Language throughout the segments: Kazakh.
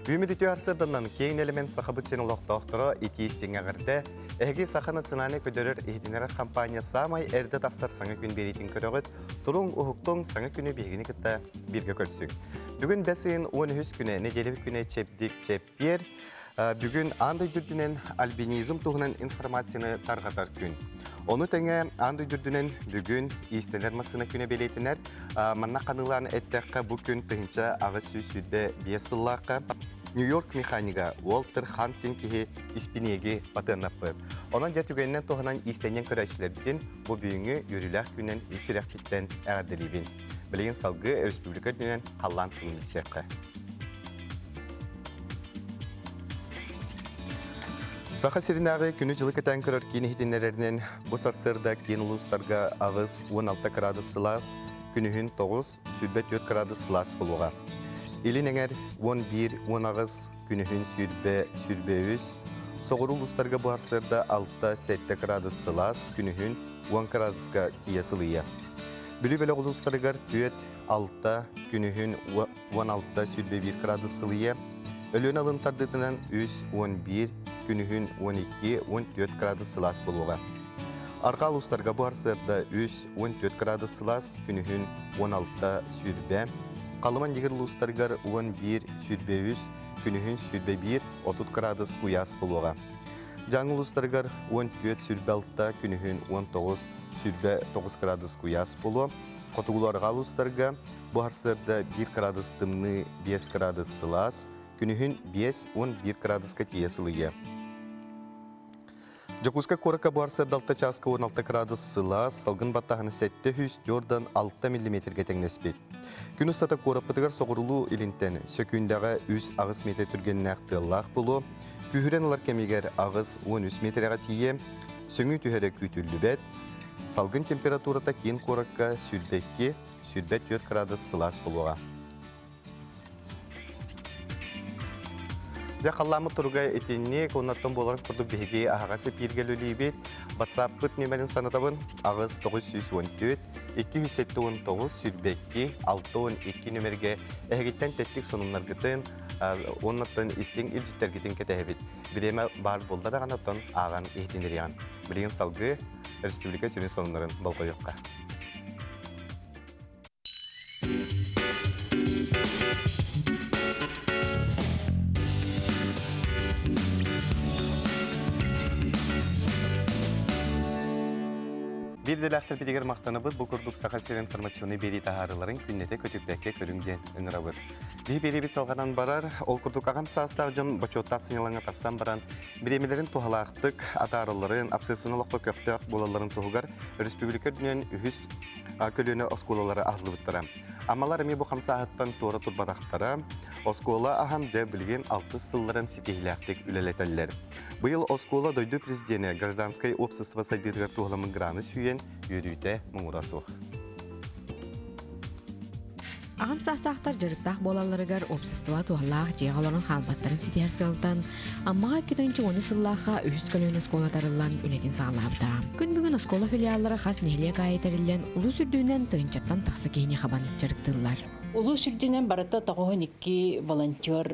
Үймедеті арсырдынан кейін элемент сақабыт сені лоқтауқтыры итиестен ағырды, әге сақаны сынаны көдерір ехденер компания самай әрді тақсар саңы күн беретін көріғыт, тұрың ұхықтың саңы күні бегіні кітті бірге көрсің. Бүгін бәсін 13 күні, неделік күні чепдік-чеппер, бүгін андай дүрдінен альбинизм тұғынан информацияны тарғатар күн. Оны тәңе андай дүрдінен бүгін истенер масына күні белетінер, манна қаныларын әттәққа бұл күн тұхынша ағыз сүйсүйді бесыллаққа Нью-Йорк механика Уолтер Хантин кеге испинеге патырнаппыр. Онан жәтүгеннен тоғынан истенен көрәшілер бітін бұл бүйіңі үріләқ күнен исірәқ біттен әғадылебін. Білеген салғы республика дүнен қалан тұлын сәққа. Сақа серінағы күні жылы кәтән көрір кені хетенлерінен бұл сарсырда кен ұлыстарға ағыз 16 градус сылас, күнігін 9, сүрбет 4 градус сылас болуға. Елін әңер 11-10 ағыз күнігін сүрбе үз, соғыр ұлыстарға бұл арсырда 6-7 градус сылас, күнігін 10 градусқа киясылыя. Бүлі-бөлі ұлыстарығар 4-6 күнігін 16 сүрбе 1 градус сылыя, өлін алынтардығынан 11 күнігін 12-14 градус сылас болуға. Арқа ұлыстарға бұл арсырда 14 градус сылас, күнігін 16 сүрбе, қалыман егер ұлыстарғар 11 сүрбе үз, күнігін сүрбе 1-30 градус ұяс болуға. Жаң ұлыстарғар 14 сүрбе 6, күнігін 19 сүрбе 9 градус ұяс болуға. Қотығыларға ұлыстарға бұл арсырда 1 градус тымны 5 градус сылас, күнігін 5-11 градусқа тиесіліге. Жокуска корыка барса далта часка 16 градус сылас, салгын баттағыны сәтті 4-6 мм тәңнеспет. Күн ұстата корапытығар соғырылу илінтен сөкүндіға 3 ағыз метр түргенін әқтыллақ болу, күйірен алар кемегер ағыз 13 метрға тие, сөңі түйері күйтүлі бәт, салгын температурата кен коракка сүрбекке 4 градус сылас болуға. Қаламы тұрға етенне коннаттан боларын күрді бейге ағасы пергелі бет. WhatsApp күт нөмерін санатабын ағыз 914 279 сүрбекке 612 нөмерге әгеттен тәттік сонымлар күтін, оннаттан істің үлжіттер кетін кәті әбет. Біреме бар болда да ғанаттан аған ехтендер яған. Білеген салғы республика сөйін сонымларын болға жоққа. Бірділәқтір бедегер мақтаны бұд, бұл күрдік сақа сер информационы бері тағарыларын күннете көтікбәкке көрінген үнірі бұд. Бей бері бет салғадан барар, ол күрдік ағам састағы жон бачоттақ сынелаңа тақсан баран, біремелерін туғалақтық, атарыларын, абсессионалыққа көқтіғақ болаларын туғығар, республика дүнен үхіс көліні осколалары ағылы бұттыра. Амалар әме бұл қамса ағыттан туғыры тұрбадақтара, оскола ағам жа білген 6 сылларын сетейләқтік үлелетәлілер. Бұйыл оскола дойды президенті гражданскай общество сайдырғар туғыламын граны сүйен үйрүйті мұңырасуқ. Ағам састақтар жырықтақ болаларығар общество туғалақ жеғаларын қалбаттарын сетер сылтан, аммаға 2-10 сыллаққа үхіс көлін осколатарылан үлетін сағалабыда. Күн бүгін оскола филиалары қас нехлек айетарылен ұлы сүрдүүнен тығынчаттан тақсы кейіне қабан жырықтылар. Ұлы сүрдүүнен баратта тағуын 2 волонтер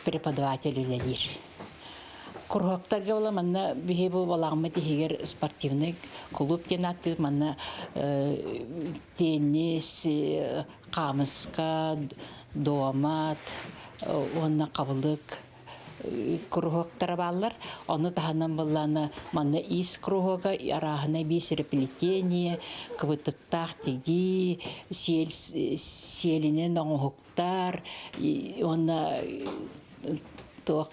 преподаватель үлелер. Курхоктарга ола манна бихебу балагымы тихигер спортивный клуб тенаты манна теннис, камыска, домат, онна кабылык курхоктара баллар. Оны таханан балланы манна ис курхога арахана бис реплетение, кыбытыттах теги, селинен оңхоктар, онна тоқ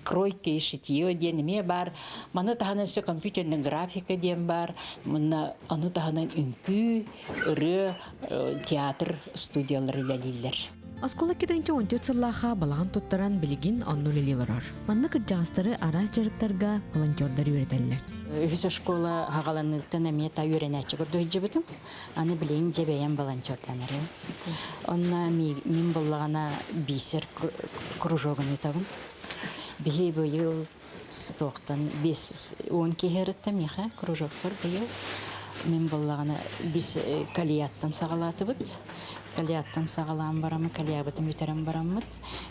кройка и шитье денеме бар, мана таханасы компьютерный графика дем бар, мана ану таханан үнкү, ыры театр студиялары ләлилер. Оскола 2-14 сыллаға балаған тұттаран білігін онны лелиларар. Манны кырджағыстары арас жарықтарға волонтердар үйретелілер. Үхіс школа хағаланықтан әмет үйренәтші көрді үджі бұтым. Аны білейін жебейен волонтерданары. Онна мен болағана бейсер кружогын етабын. Бихи бұйыл стоқтан 5-10 кехеріттім еға кружоктар бұйыл. Мен болағана 5 калияттан сағалаты бұд. Калияттан сағалаан барамы, калиябытын бүтерен барамыт.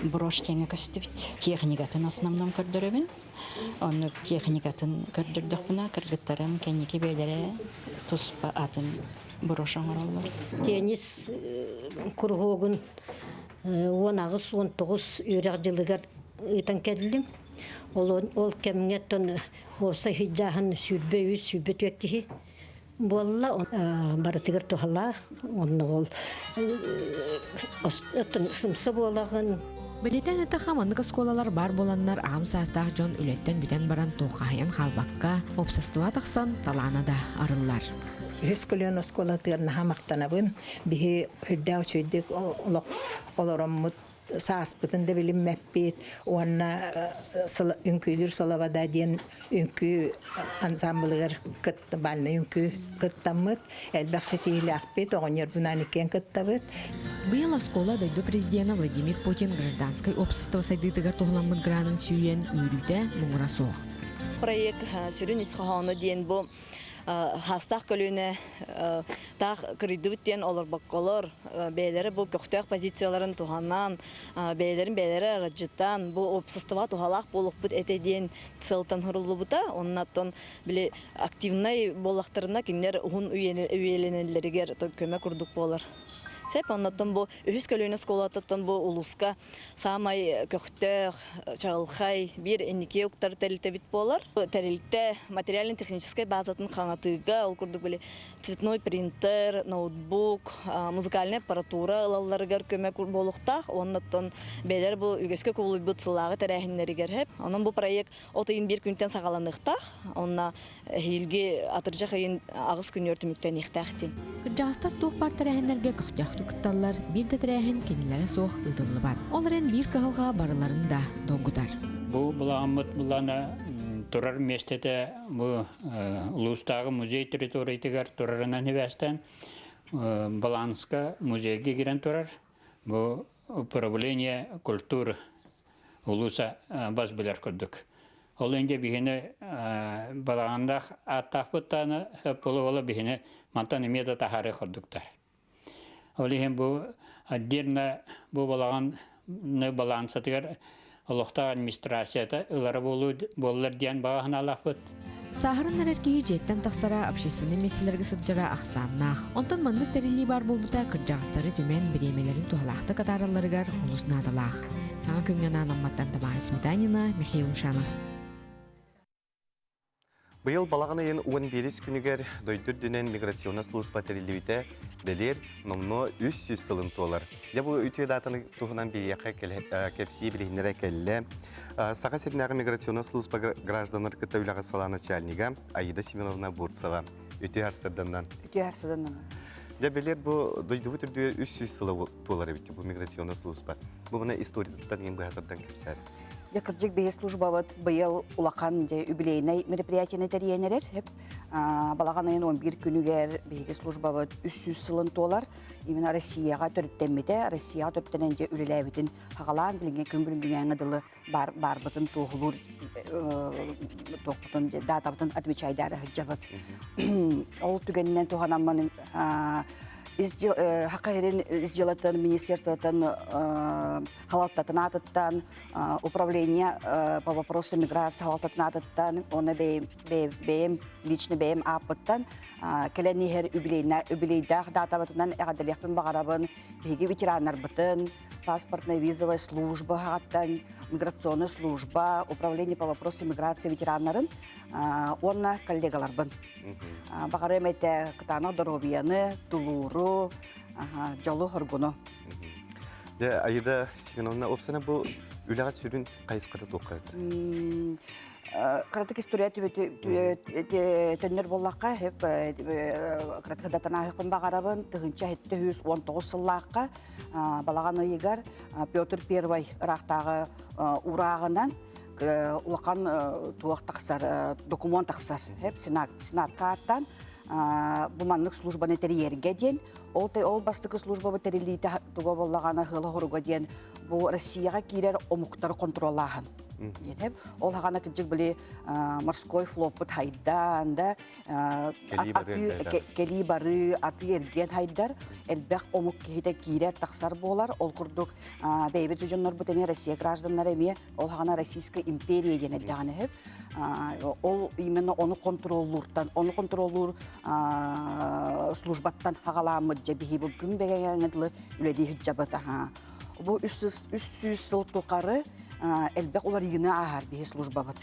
Брош кеңе көстібіт. Техникатын основном көрдіребін. Оны техникатын көрдірдік бұна, кіргіттарым кәнеке бейлері тұспа атын брошан оралар. Теннис кургогун 19-19 үйрек жылыгар ытан кәділдім. Ол кәміңеттен олса хиджахын сүрбе төктіхи. Болла барытыгар тухалла, онны ол сымсы болағын. Білетен әті қаманлық сколалар бар боланнар ағым сааттақ жон үлеттен бүтен баран тоқайын халбаққа, опсастыва тақсан талана да арылар. Högskolan och skolatörna har maktanabun. Bihi hydda och skyddig olaramut saasputen de vill mäppit och ynkydur salavada den ynky ensembler kattabalna ynky kattamut elbaqsiti laqpit oğonyar bunaniken kattabut. Быйыл скола дойду президента Владимир Путин гражданской общество сайдытыгар тоғламын гранын сүйен үйрүйді мұңыра соқ. Проект сүрін исхаханы дейін бұл хастақ көліне тақ кірдібіттен олар баққалар, бәйлері бұл көқтөк позицияларын туғаннан, бәйлері арajыттан, бұл общество туғалақ болып бұд әтеден целтан хұрылы бұта, оннаттан біле активнай болақтарына кендер ұғын үйеленелерігер көмек құрдық болар. Сәп оннаттан бұл үхіз көліне сколататтан бұл ұлысқа самай көқтөк, чағылқай, бір әнеке ұқтар тәрілті бит болар. Тәрілті материален-техническай базатын қаңатыға, ол күрдік біле цветной принтер, ноутбук, музыкальная аппаратура ылаларығар көмек болуқтақ. Оннаттан бәлер бұл үгеске көбілі бұд сылағы тәрәхінлерігер хеп. Онын бұл проект отайын бір күнтен сағаланықтақ. Онна хилге атыржақ айын ағыз күн өртіміктен ектәқтен. Кырджағыстар туқ бар тәрәхінлерге көқтяқты күтталар бір де тәрәхін кенілері соқ ұдылы бар. Оларын бір қағылға барыларын да доңғыдар. Бұл бұлағымыт бұланы тұрар местеті бұл ұлыстағы музей территориятығар тұрарынан евестен балансқа музейге керен тұрар. Бұл управление культуры ұлыса бас білер күрдік. Ол önce бігіні балағандақ аттақ бұттаны бұлы бігіні мантан емеді тахары күрдіктар. Ол еген бұл отдельно бұл балағаны балансатығар Олықта администрацията ылары болылар дейін бағағын алақ бұд. Сахарын әреркеге жеттен тақсара общественный меселерге сыджара ақсаннақ. Онтан мандық тәрелі бар болбыта кырджағыстары түмен біремелерін туғалақты қатараларығар ұлысынадылақ. Саңа көнген анамматтан Тамара Сметанина, Михаил Ушанов. Быйыл балағаны ең 11 күнігер дойдыр дүнен миграционна служба тәрелевіте дәлер номно 300 сылын толар. Де бұл үтіе датаны тұғынан береқі кәпсие білігінері кәлі. Саға сетінағы миграционна служба гражданлар күтті үліға сала начальнига Аида Семеновна Бурцева. Үтіе арсырданнан. Де білер бұл дойды бүтірді 300 сылы толар әбітті бұл миграционна служба. Бұл мұна историятан ең бұғатырдан кәпсәрі. Якырджик бейе служба вот быйыл улақан де юбилейный мероприятияны тәриенерер. Балаған айын 11 күнігер бейге служба вот 300 сылын толар. Именно Россияға түрттенмеде, Россияға түрттенен де үліләбетін хағалан білінген күн дылы бар бұтын тоғылыр, тоқпытын датабытын отвечайдары жабыт. Ол түгенінен тоғанамманың Хақайрин изделатын министерствотан халаттатын атыттан, управление по вопросу миграции халаттатын атыттан, оны лично бейім апыттан, келенігер үбілейдақ датабытынан әғадылықпен бағарабын, бейге ветеранар бұтын, паспортная визовая служба хаттан, миграционная служба, управление по вопросу миграции ветеранарын, онна коллегалар бын. Бағарым әйті қытаны дұробияны, тулуру, жолу хоргуну. Аида Семеновна, опсана бұл үліғат сүрін қайысқада тоққайды? Қыратық история төннер боллаққа, қыратық датана ақын бағарабын, тұғынша 719 сыллаққа балаған ұйығар Петр I ұрақтағы ұрағынан улақан туақ тақсар, документ тақсар, сенатқа аттан бұманлық службаны тәриерге ден, ол бастықы службаны тәрилейті тұға болағаны ғылы ғырға ден, бұл Россияға кейлер омуқтары контролағын. Диэн ол хагана кыджык биле морской флопут хайдан да кели бары аты эрген хайдар элбэх омук кихите кирер таксар болар ол курдук бейбит жоннор бу теме Россия гражданнары эме ол хагана Российская империя диэн даганы хеп ол именно оны контроллуртан оны контроллур службаттан хагаламыт жебихи бу күнбегеңедлы үледи хиджабата бу 300 жыл тукары элбек олар йыны ахар бихи служба бат.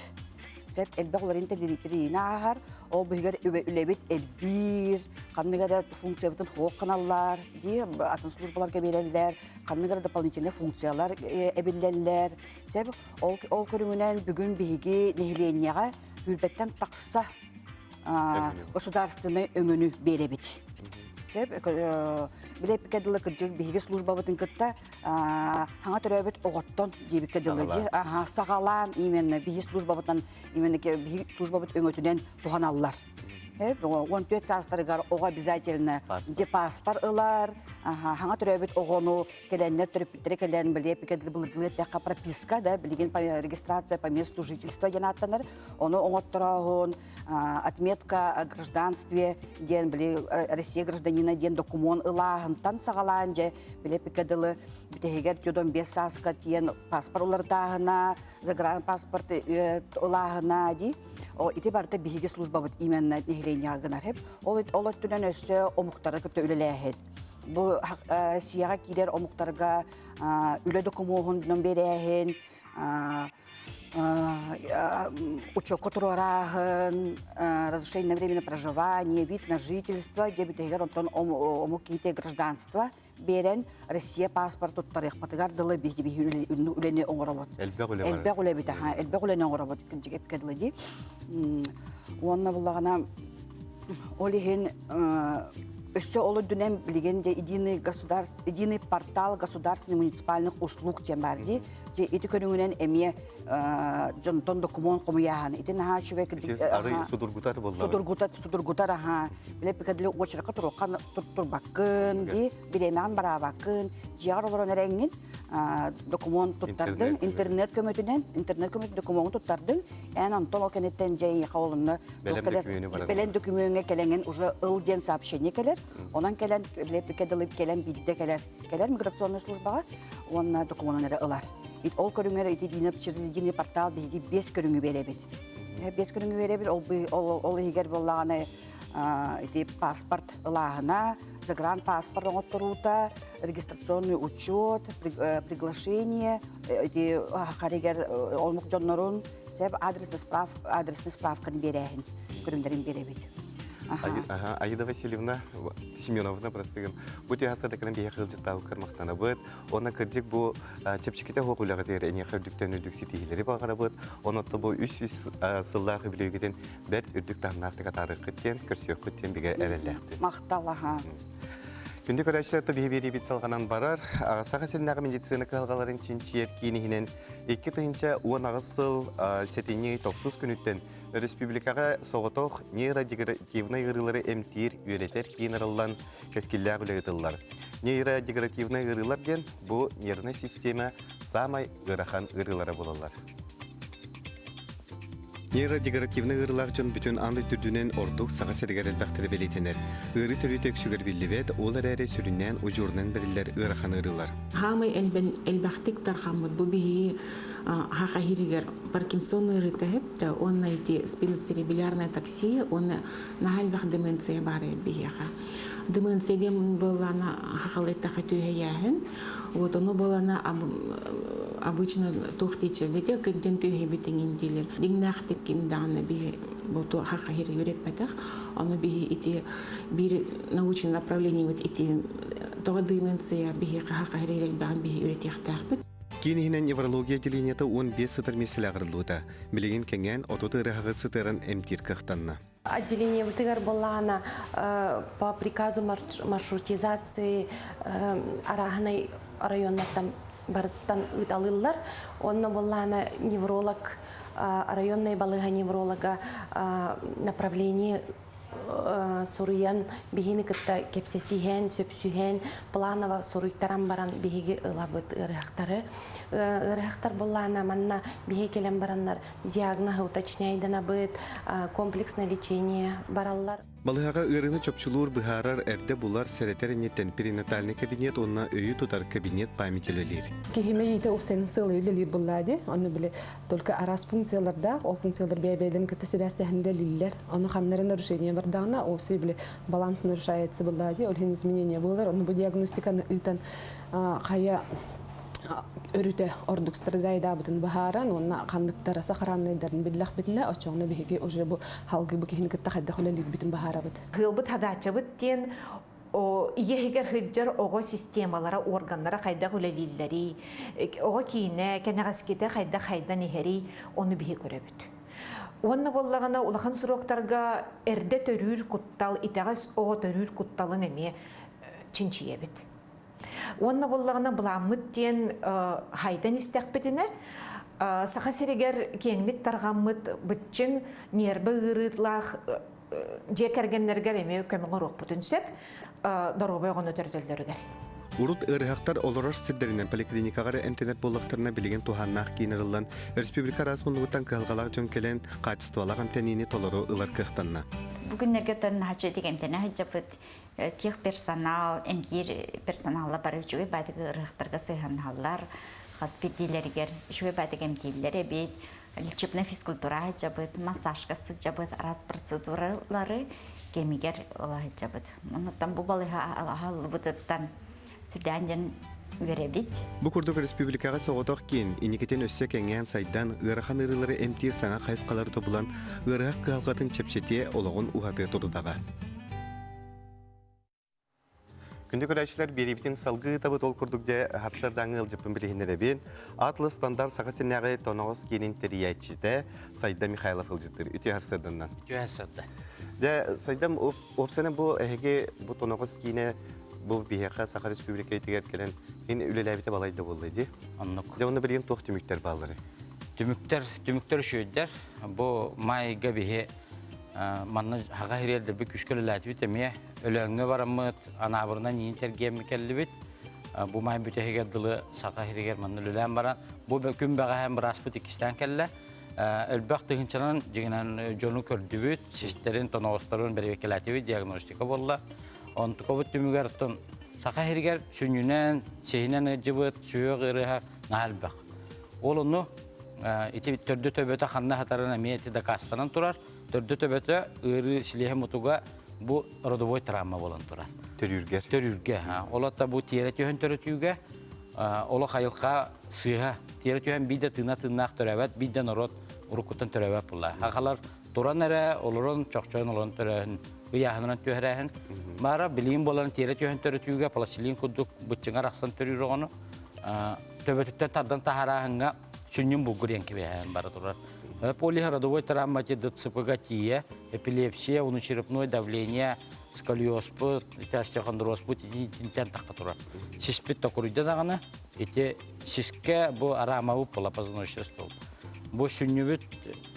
Сеп элбек олар интеллигентри ахар, ол бигер үлебит элбир, кандыгара функция бутун хок каналлар, ди атын службаларга берелер, кандыгара дополнительный функциялар эбиллерлер. Сеп ол көрүнгөнөн бүгүн биги нехленияга үрбеттен такса государственный өңөнү беребит. Сеп билеп кедиле кыржык биги служба бутун кытта хаңа төрөбөт оготтон дебик кедиле сагалан именно биги служба бутан именно биги служба бут өңөтүнөн туханаллар. 14 састарыгар ого обязательно де паспорт ылар, хаңа төрөбөт огону келеннер төрөпүттер келен билеп кедиле булгылы такка прописка да билген регистрация по месту жительства жанаттанар, оны оңотторогун отметка о гражданстве ден били Россия гражданина ден документ ылагынтан сагалан же билеп кедиле битегер жодон 5 саска ден паспортлар дагына загранпаспорт ылагына ди ити барта биги служба бут именно нехленягынар хеп ол түнөн өссө омуктары көтөлөлөһөт бу Россияга кидер омуктарга үлө документун берэхин учет которого разрешение на временное проживание, вид на жительство, дебитегер онтон омуките гражданство, берен Россия паспорт оттарых патагар дала бихи улени оңоробот. Элбек улебит, элбек улени оңоробот кенжигеп кедилди. Онна буллагана олихин өссө олы дүнен билген де единый портал государственных муниципальных услуг тем барди, же ити көрүнгөнөн эме жонтон документ комуяхан. Ити наха чүвек судургутар билеп кедле очракка турбаккын ди биреман барабаккын жигар олорон эреңин документ туттардын интернет көмөтүнөн документ туттардын антон окенеттен жей калынны белен документке келенген уже ылден сообщение келер онан келен билеп кедлип келен бидде келер миграционный службага онна документтер алар. Ол көрүнгөр ити через единый портал биги 5 көрүнгү беребит. 5 көрүнгү беребит ол эгер боллаганы ити паспорт ылагына, загранпаспорт оңотторуута, регистрационный учет, приглашение, ити харигер олмук жоннорун сеп адресный справканы берехин, көрүмдөрүн беребит. Аида Васильевна Семеновна простыгын. Бу тиасада калем бия кылжытау кармактана быт. Она кырдык бу чепчиките хокулага тер эне кырдыктан үрдүк ситигилери багара быт. Онотто бу 300 сыллах билегиден бет үрдүк таңнартыга тарык кеттен, көрсөк кеттен биге эреллекти. Макталаха. Күндө көрөчтөрдө бии бит салганан барар. Сага селнага медицина калгаларын чинчиер кинихинен 2 тыйынча 10 агысыл сетини 9 күнүттен республикага соғытоқ нейродегеративный ғырылары әмтир үйретер кейінарылан кәскелләғ үлегітілілер. Нейродегеративный ғырылар ден бұл нервный система самай ғырахан ғырылары болалар. Нейродегеративный ғырылар жон бүтін анды түрдінен ордық саға сәргер әлбәқтірі белетенер. Ғыры түрі төксігір білдібет, олар әрі сүрінен ұжырынан бірілер ғырахан ғырылар. Хамай әлбәқтік тархамыд бұл бейі хахахиригер Паркинсонный рытахепте, он найти спиноцеребелярная таксия, он нахальбах деменция баре бияха. Деменция дем была на хахалета хатуяяхен, вот оно было на обычно тухтичер, дете контент тюхебитин дилер. Дигнахтик киндана би бото хахахир юрепетах, оно би эти би научное направление вот эти то деменция би хахахир дан би юретехтахпет. Кинихинен неврология делениеті 15 сытыр месел ағырылуыда. Білеген кәнген ототы ұрағығы сытырын әмтир қықтанна. Отделение ВТГР была по приказу маршрутизации арахной районных там барыттан үталылар. Онна была невролог, районная балыга невролога направление суруян бихини кытта кепсестиһен, сөпсүһен, планова суруйттаран баран биһиги ылабыт ырыхтары. Ырыхтар боллана манна биһи келен бараннар диагноз уточняйдана быт, комплексное лечение бараллар. Балыһаға ырыны чөпчулур быһарар эрде булар сәретеринеттен перинатальный кабинет, онна өйі тутар кабинет памятелелер. Кихиме ите опсенин сылы үлелер буллади, оны биле только арас функцияларда, ол функциялар бәйбәйден кітті себәстәхінде лиллер, оны ханнарын нарушение бардағына, опсы биле баланс нарушается буллади, олхен изменения булар, оны бұл диагностиканы итан қая өрүтө ордук страдайда бутун бахаран, онна қандықтары сақараннайдарын биллах бітіне, очоғына бігеге уже бұл халғы бұл кехін кітті қайда құлелер бітін бахара бұд. Ғылбыт хадачы бұттен иегер хыджар ого системалара, органлара қайда құлелелері, ого кейіне, кәнеғаскеті қайда нехери, оны біге көрі бұд. Онна боллағына улахан сұрақтарға әрде төрір құттал, итағас ого төрір құтталын әме чинчие бұд. Онна боллағына бұламыт ден хайдан істәқпетіне, сақа серегер кеңлік тарғамыт бұтчың нербі ғырытлақ жекергенлергер әме көміңі роқ бұтынсеп, даробай оғын өтерділдергер. Урут ырыхақтар олорор сирдеринен поликлиникағары интернет боллақтарына білеген туханнақ кейнерілан Республика Расмунлығытан кылғалақ жөн келен қатыстуалаған тәнейіне толыру ылар кықтанна. Бүгіннерге тұрын хачы дегемдені хачапыт тех персонал, эмгир персоналы бары жүге бәдігі ырықтарға сыйғанналар, хоспитилергер жүге бәдігі эмдейлері бейт, лечебная физкультура хачапыт, массажкасы хачапыт, араз процедуралары кемигер ола хачапыт. Онытан бұл балыға алағалы бұтыттан сүрдәнден веребит. Бу курдук республикага соғытоқ кейін, инекетен өссек әңген сайдан ырыхан ырылары эмтир саңа қайсқалары тобылан ырыақ қағалғатын чепчете олығын ұғаты тұрдыдағы. Күнді көрәшілер беребітін салғы табыт ол күрдікде харсардан ылжыпын білігінері бен атлы стандарт сақасынағы тоноғыз кенін терияйчіде Сайда Михайлов ылжыттыр. Үте харсарданнан. Үте харсарда. Сайдам опсаны бұл әйге бұл тоноғыз кені бұл бияқа Саха Республика етігер келен үлеләбіте балайды болды, де? Аннық. Оны білген тоқ түміктер балары? Түміктер үшөйдер. Бұл майға бейе манны хаға хирелдер бір күшкілі ләті біт әме өлөңі барамыд, анабырынан ең тәргемі кәлі біт. Бұл май бүтәхегер дылы Саха хирегер манны өләң баран. Бұл күн бәға әм бір аспыт ikisten кәлі. Әлбәқ тұғыншынан жеңінен жону көрді біт, систерін, тоноғыстарын бәрі векеләті біт, диагностика болла. Онты көбіт түмігер тұн Саха хирегер сүнінен, сейінен жыбыт, сүйеғ ырыға нәлбәқ. Ол оны төрді төбеті қанна қатарына мейеті да қастанан тұрар. Төрді төбеті ұры сілеге мұтуға бұл родовой травма болан тұрар. Төрүргер? Төрүрге. Олатта бұл тиері түйен төрітуге, олы қайылға сыға. Тиері түйен бейді тына-тынақ төрәбәт, бейден ұрот ұрыққыттан төрәбәт бұлла. Хақалар тұран әрі, олырын чоқчойын оларын төрәхін, ұяғынан түйәрәхін. Мара білейін болан тиері түйен төрітуге, пласилин күдік бұтчыңар ақсан төрір оғыны. Төбетіктен тардан тахарағынға сүннен бұлғыр енкебе бары тұрар. Полихородовой травмати ДЦП-гатия, эпилепсия, внучерепное давление, сколиоз, остеохондроз, тинтен таққа тұрар. Сиспет тақырыйда дағаны, сиске бұл арамауы пола позвоночный стол. Бұл сүннебет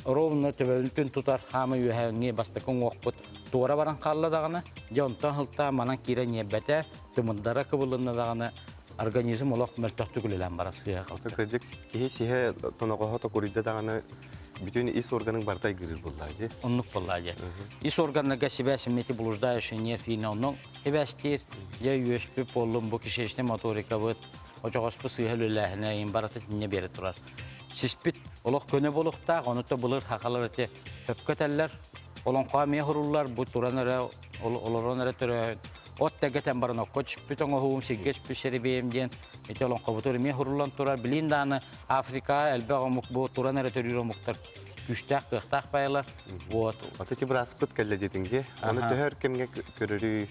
ровно төбелінтін тұтар хамы үйәңе бастықын оқпыт туара баран қалла дағаны, жонтан хылта манан кире небәті төміндара кыбылына дағаны организм олақ мөлтөктү күлелен бара сыйға қалды. Көжек кейі сихе тоноғаға тақырыйда дағаны bütün is organın bartay girir bulladı. Onluk bulladı. İs organlarga sebesmeti buluşdaşı nerfine onun hebestir. Ya USB polum bu kişileşne motorika bu ocağısp sıyhölüləhne imbaratı dinle beri turar. Sispit olaq köne boluqta onu da bulur haqalar ete höpköteller. Olan qamiye hurullar bu turanara oloranara töre ot tegeten barına koç bütün o siggeç pişeri beyimden ete olan qabutur me hurullan turar bilindanı Afrika elbağ bu turanara törüro muhtar güçtaq qıqtaq baylar. Вот. Atati biraz pıt kelle dedinge. Onu döher kimge görürü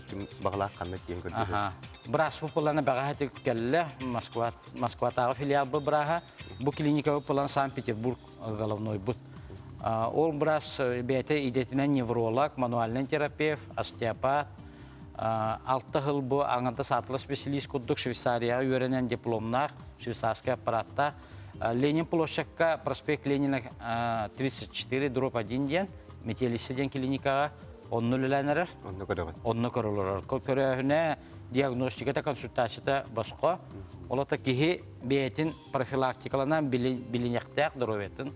kim bağlaq qandı kim gördü. Aha. Biraz populana bağatı kelle Moskva tağı filial bu braha bu klinika populan Sankt-Peterburg головной bu. Ол biraz бәйті идетінен невролог, мануальный терапевт, остеопат. 6 жыл бұл аңында сатылы специалист күдік Швейцарияға үйренен дипломнақ, швейцарский аппаратта. Ленин площадка, проспект Ленина 34, дробь 1 ден, метелисиден клиникаға онны үләнерер. Онны көрілер. Көрәхіне диагностиката, консультацията басқа. Олата кеге бәйтін профилактикаланан білінектәк дробетін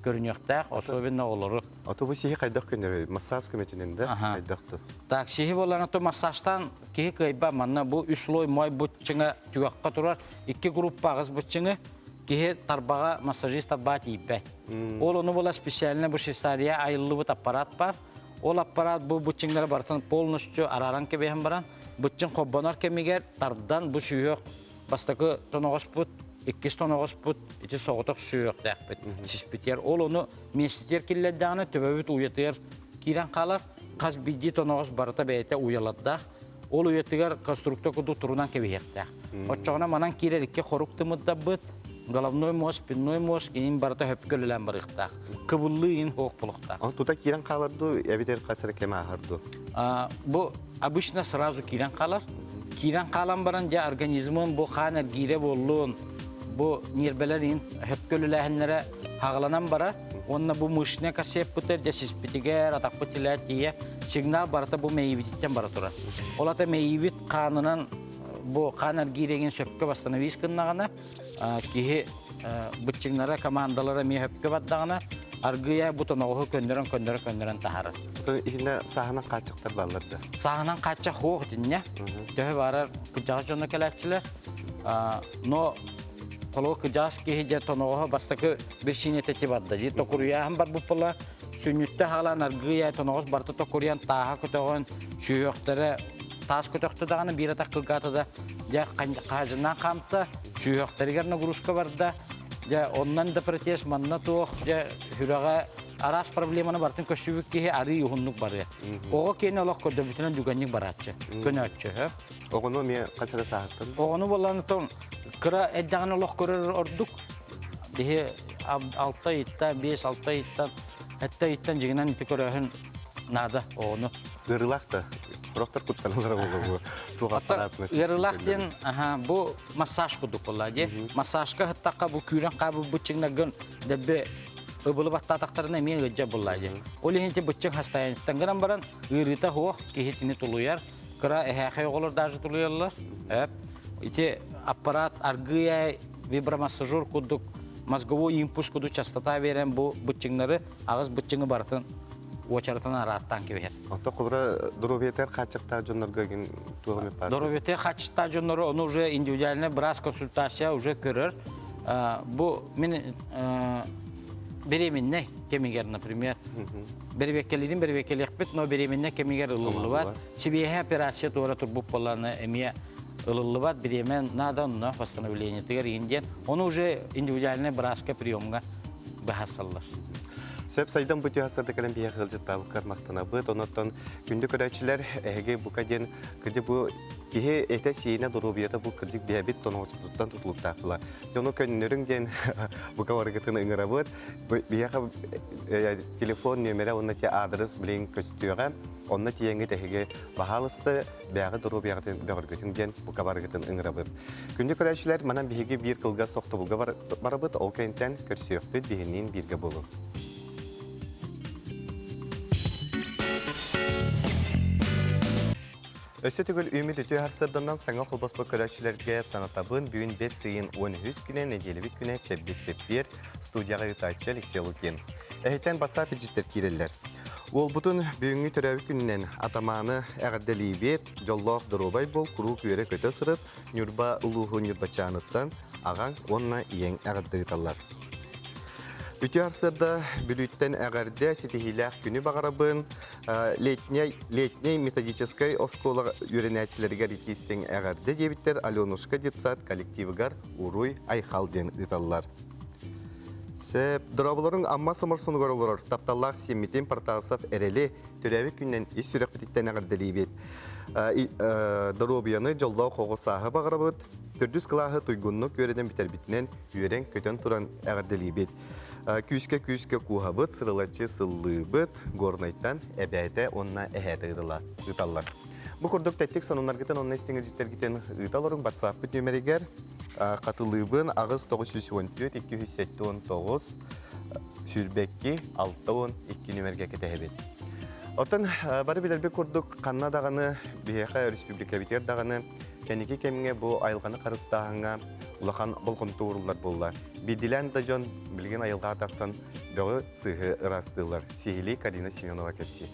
көрінектәк, особенно олары. Ото бұл сеге қайдақ көндері, массаж көметінен де қайдақты? Так, сеге боланы то массажтан кеге қайба, манна бұл үслой май бұтчыңа түгаққа тұрар, 2 группа ағыз бұтчыңа кеге тарбаға массажист табат ейбәт. Ол оны бола специаліне бұл Швейцария айылы бұт аппарат бар. Ол аппарат бұл бұтчыңдары бартын полностью араран кебейін баран, бұтчың қоббанар кемегер тардан бұл сүйек бастықы тоноғыз бұт, 2 тоноғыз бұт, 2 соғытық сүйек дәк бұт. Сиспетер. Ол оны местетер келләддағыны төбәбіт уятығыр кейрен қалар, қаз бидді тоноғыз барыта бәйті уяладдақ. Ол уятығыр конструкта күді тұрынан кебейектәк. Отчағына манан кейрелікке қорықтымыдда бұт, головной мост, спинной мост, кейін барыта хөпкөлілен барықтақ. Кыбылы ең хоқ бұлықтақ. Тута кейрен қаларды, әбедер қасыр кеме ағырды? Бұл обычно сразу кейрен қалар. Кейрен қалан баран жа организмын бұл қанар кейре болуын, бұл нербелерін хөпкөліләхінлері хағыланан бара, онына бұл мышына касеп бұтыр, дәсіспетігер, атақ бұтыләт дейе, сигнал барыта бұл мейбеттен бара тұра. Олата мейбет қанынан бұл қанар кейреген сөпкі бастановиз кыннағана, кейі бұтчыңлары, командалары мей хөпкі баттағана, аргыя бұтын оғы көндірін тахары. Ихіне сағынан қатшықтар балырды? Сағынан қатшық оғы дінне. Төхі барар күджағы жоны кәләтчілер. Но қолығы күджағыз кейі де тоноғы бастықы бір шинететі бадды. Токурияғын бар бұппыла сүннетті ғалан аргыя тоноғыз барты токуриян таға күтіғын сүйіқтері тас күтіқті дағаны бір атақ қылғатыда. Қажынан қамты сүйіқтерігер нагрузка барды. Оннан да протез манна туох хүрәгә арас проблеманы бартын көшүбүк ке ары юхунлук бары. Ого кейин алак көрдө бүтүнөн дүгәнник барачы. Көнөччө. Огону ме качара сааттын? Огону боланы тон кыра эддаган алак көрөр ордук. Бе 6 айта 5-6 айта хәтта айттан жигинен пикөрөһүн нада огону. Гырылакты. Проктор кутталары болду. Туга аппаратны. Гырылактен бу массаж кудук болду. Массажка хаттакка бу күрән кабы бучыңнагын дебе ыбылы баттатактарына мен гыжа болду. Ол енте бучың хастаяттан гынан баран ырыта хох кехетине тулуяр. Кыра эхэ оголор даже тулуялар. Ите аппарат аргыя вибромассажер кудук мозговой импульс кудук частота берен бу бучыңнары агыз бучыңы бартын очартан араттан кебер. Ата кулра дробетер качыкта жоннорга тугым бар. Дробетер качыкта жоннору оны уже индивидуальный брас консультация уже көрөр. Бу мен беременне кемигер, например. Беребекелидин беребекелек но беременне кемигер ылылыбат. Себеге операция тура турбуп боланы эмия ылылыбат беремен надан на восстановление тегер инден. Оны уже индивидуальный браска приемга бахасаллар. Сөп сайдан бұты асырды кәлем бия ғылжытталық қармақтына бұд, оныттан күнді көрәтшілер әге бұқа ден кірді бұл кеге әті сейіне дұру бияты бұл кірдік биябет тоны ғоспытыттан тұтылып тақыла. Жоны көнінерің ден бұқа варғытын ұңыра бұд, бияға телефон нөмері онына те адрес білен көстіуға, онына тиеңгі тәхеге бағалысты бияғы дұру бияғытын бәғыргітін ден бұқа варғытын ұңыра бұд. Күнді көрәтшілер манан бейге бір қылға соқты бұлға бары бұд, ол кәйінтен көрсіөк бұд бейінен бірге болу. Өсі түгіл үміт өте харстырдандан саңа қолбаспы көрәтшілерге санатабын бүгін 1 сайын 13 күні, неделебік күні чәббет-чәббер студияға ütайчы Алексей Лукен. Әйттен басап еджеттер керелер. Ол бұтын бүгінгі түрәві күнінен атаманы әғірделейбет, жоллақ дұробай бол, құру күйері көті сырып, нүрба ұлуғы нүрба чаныттан аған онына ең әғірдігіталар. Үті арсырда бүліттен әғірде сетихилях күні бағарабын, летней методической оскола үйренәтчілерге ретистен әғірде дебіттер Аленушка детсад коллективігар Уруй Айхалден ұталылар. Дұрабыларын амма сомырсыны көрілер, тапталлақ семметін порталсап әрелі түрәві күннен ес сүрек бітіттен әғірделейбет. Дұрабияны жолдау қоғы сағы бағарабыд, түрдіс қылағы тұйгынны көреден бітер бітінен үйрен көтен тұран әғірделейбет. Күйіске куғабыд, сырылачы сыллыбыд, горнайттан әбәйті онына әхәті ұталар. Бұл құрдық тәттік сонынлар кетін, онына істеңіз жеттер кетін ұталырың WhatsApp бүт нөмерегер қатылыбын ағыз 914-279 сүрбекки 6-2 нөмерге кетәбет. Отын бары білербе көрдік Канадағаны, Бейеқа Республика битер дағаны, кәнеке кәміңе бұл айылғаны қарыстағыңа ұлақан болқын туырылар болла. Беділән да жон білген айылға атақсан бөгі сығы ырастылар. Сейілі Карина Семенова кәпсет.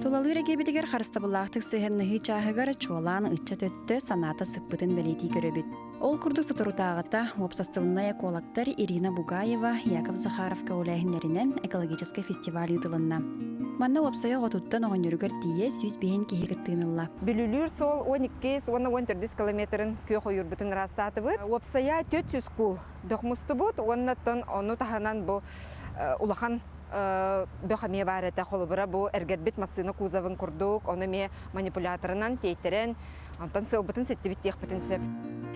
Тулалыра кебетигер харыстабыллахтык сыһынныһы чааһыгар чуолаан ычча төттө санаата сыппытын белети көрөбүт. Ол курдук сытырутаагыта лопсастыбынная экологтар Ирина Бугаева, Яков Захаровка улайхиннеринен экологический фестиваль ытылынна. Манна лопсая отуттан оҕонньоругар тие сүз биһин киһигыттыынылла. Бүлүлүр сол 12-14 километрин күйө койурбутун растаатыбыт. Лопсая 400 кул дөхмустубут, оннаттан ону таханан бу улахан бөхаме бар эте холубура бу эргербит массыны кузовын курдук, оны ме манипуляторынан тейтерен, антан сылбытын сеттибит тиекпитин сеп.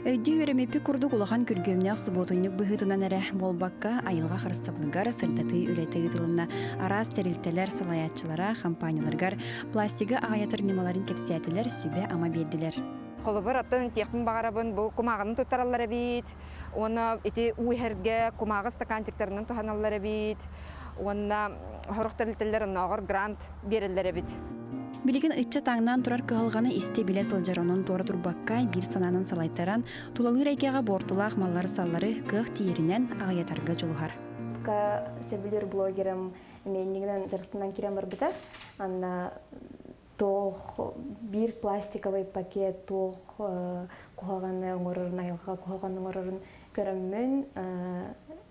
Өйді өремепі күрдік улахан күргөмнәк сұботынық бұхытынан әрі болбаққа айылға қырыстапылығар сырдаты үлеті ұтылына араз тәрілтелер салаятчылара, компанияларғар пластигі ағаятыр немаларын кепсиятелер сүбе ама берділер. Қолыбыр аттын текпін бағарабын бұл кумағының тұттаралары бейт, оны еті уйхерге кумағы стаканчиктарының тұханалары бейт, оны хорық тәрілтелер ұнағыр грант берілері бейт. Билигин ытча таңнан турар кыһалганы исте биле сылжаронун туора турбакка бир сананын салайтаран тулалыр айкега бортулаах маллары саллары кых тиеринен агаятарга жолугар. Ка себилер блогерам меннигинен жарыктан кирем барбыта. Анна тох бир пластиковый пакет тох кухаганы оңорорун айылга кухаганы оңорорун көрөммүн.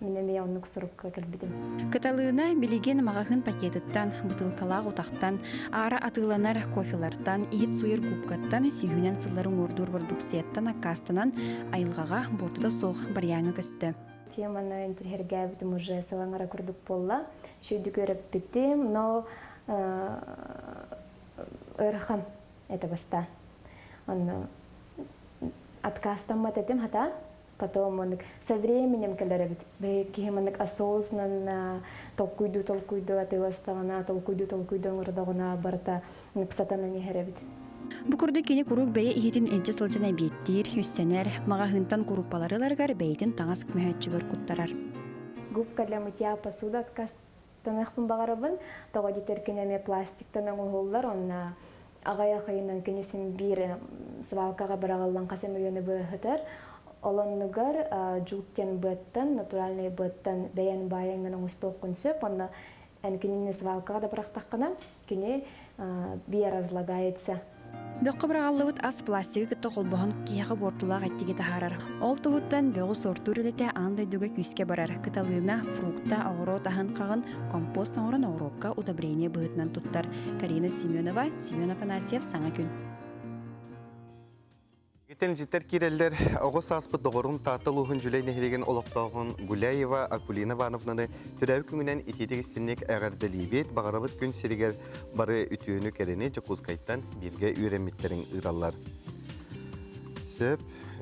Минеме оннук сурукка келбидим. Кыталыына билиген магахын пакетыттан, бутылкалаах утактан, ара атыланар кофелардан, иит суйыр кубкаттан, сүйүнен сылларын урдур продукцияттан аккастанан айылгага бортуда соох барьяңы көстө. Теманы интерьерге битим уже салаңара курдук болла. Шүйдү көрөп битим, но ырхан это баста. Он откастан матетим хата. Потом он со временем, когда кихиманник осознанно толкуйду, атыластагана, толкуйду, ngordagona барта сатана нехеребит. Букурды кини курук бeye ihidin ençe sılcana biettir, hüssener, mağahıntan kuruppalarılargar beytin taŋas möhötçügөр kuttarar. Губка для мытья посуды откастаныхпын багарабын, тоҕодитер кинеме пластиктан оңоллар, онна агая хайынан кинесин бир свалкага барагаллан касем өйөнү быһытар. Олоннугар жуктен быттан, натуральный быттан бәйән байыңнан оңыстуq күнсөп, онна әнкинен свалкага да барақтаққана, кини бия разлагается. Бөккө брагаллыбыт ас пластиги кытта колбоһон кияга бортулаак аттиги тахарар. Ол туһуттан бөгү сортур илете андай дүгө күскө барар. Кыталыына фрукта, огоро тахын кагын компост оңорон огорокка удобрение быһытынан туттар. Карина Семенова, Семен Афанасьев, Саңа күн. Гетен життер киреллер оғыз аспыт доғырын татыл ұғын жүлей нехереген олықтағын Гуляева Акулина Вановнаны түрәу күңінен итетік істіннек әғарды бет бағарабыт күн серігер бары үтіөні кәрені жүкузкайттан бірге үйреметтерін ұйралар.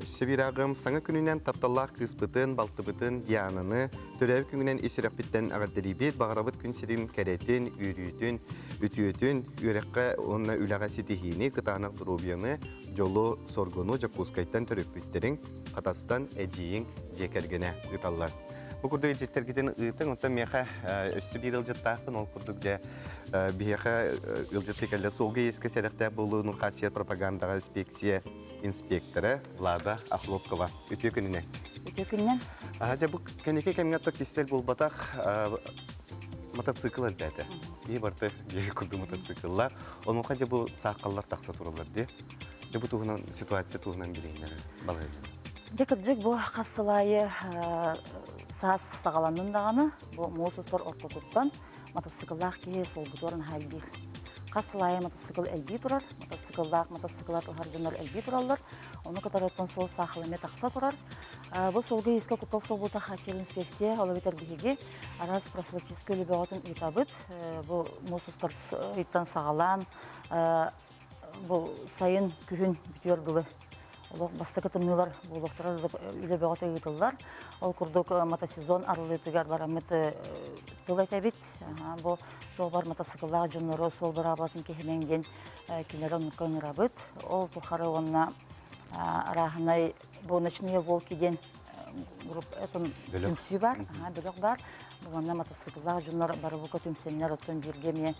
Сөбірағым саңа күнінен тапталлақ қыспытын, балтыбытын, диананы түрәу күңінен есірәппеттен әғарды бет бағарабыт күн серігін кәретін, үйрүйтін, үтіөтін, үйрекқа онына үләға сетихini, қытағынақ дұрубияны жолу соргону жакускайттан төрөппүттерин катастан эжиин жекергене ыталлар. Бу курдук жеттергиден ытын, онтан меха өссү бир ылжыттаакпын, ол курдук же бияка ылжытты келде солга еске серекте болуунун качер пропагандага инспекторы Влада Ахлопкова. Үтө күнүнө. Үтө күннен. Же бу кенеке кемге токистел болбатак мотоцикл әлбәте. Барты жеги курду мотоцикллар. Onun қанча бу сааккаллар такса туралар де. Бу тугунан ситуация тугунан билейнер. Балай. Декаджик бу касылайы саас сагаланын даганы, бу мосустор ортотуттан мотоцикллар ки солбуторун халби. Касылайы мотоцикл элби турар, мотоцикллар харжанар элби тураллар. Оны катараттан сол сахылыме такса турар. Бу солга иске кутал солбута хатер инспекция олабитер биги арас профилактический лебегатын итабыт. Бу мосустор иттан сагалан бұл сайын күхін бүтөрділі. Олық бастықы тымнылар болуқтырар үлі бөғаты ұйтылдар. Ол күрдік мотосезон арылытығар барамыт тыл әтәбет. Бұл тоғбар мотоцикллаға жонлары сол бір абатын кехеменген күнері ұныққан ұрабыт. Ол тұқары онына Араханай бу ночные волки ден түмсүй бар, бөлөк бар. Буганда мотоциклдар жунар барыбука түмсеннер оттон бирге ме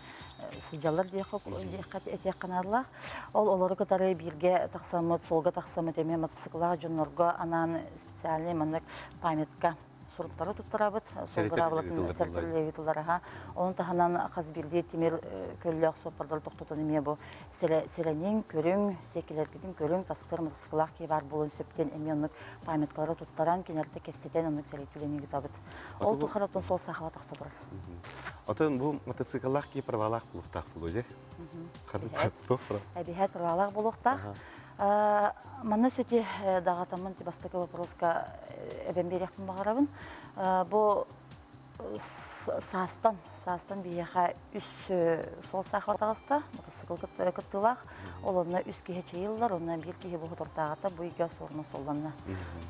сыжалар декат этек канарлар. Ол олары катары бирге таксамыт, солга таксамыт эме мотоциклдар жунарга анан специальный мандык памятка суруктары туттарабыт, солгырабылатын сертерлегитылар. Onun tahanan qaz bildi temir köllök soparдар тоқтотон эме бу селенин көрүң, секилердин көрүң таскылар мотоциклдар ки бар болун сөптен эме онук памяткалары туттаран кинерте кепсетен онук селектүлени китабыт. Ол тухараттан сол сахава такса бар. Атын бу мотоциклдар ки правалак булуктак булуде. Әбихәт правалак булуктак. Мана сөте дагатамын тибастакы вопроска эбен берекпин багарабын. Бу састан бияха үс сол сахатагаста мотоцикл кыттылак. Олонна үс киһе чыйыллар, оннан бир киһе бу тортагата буйга сорма солланна.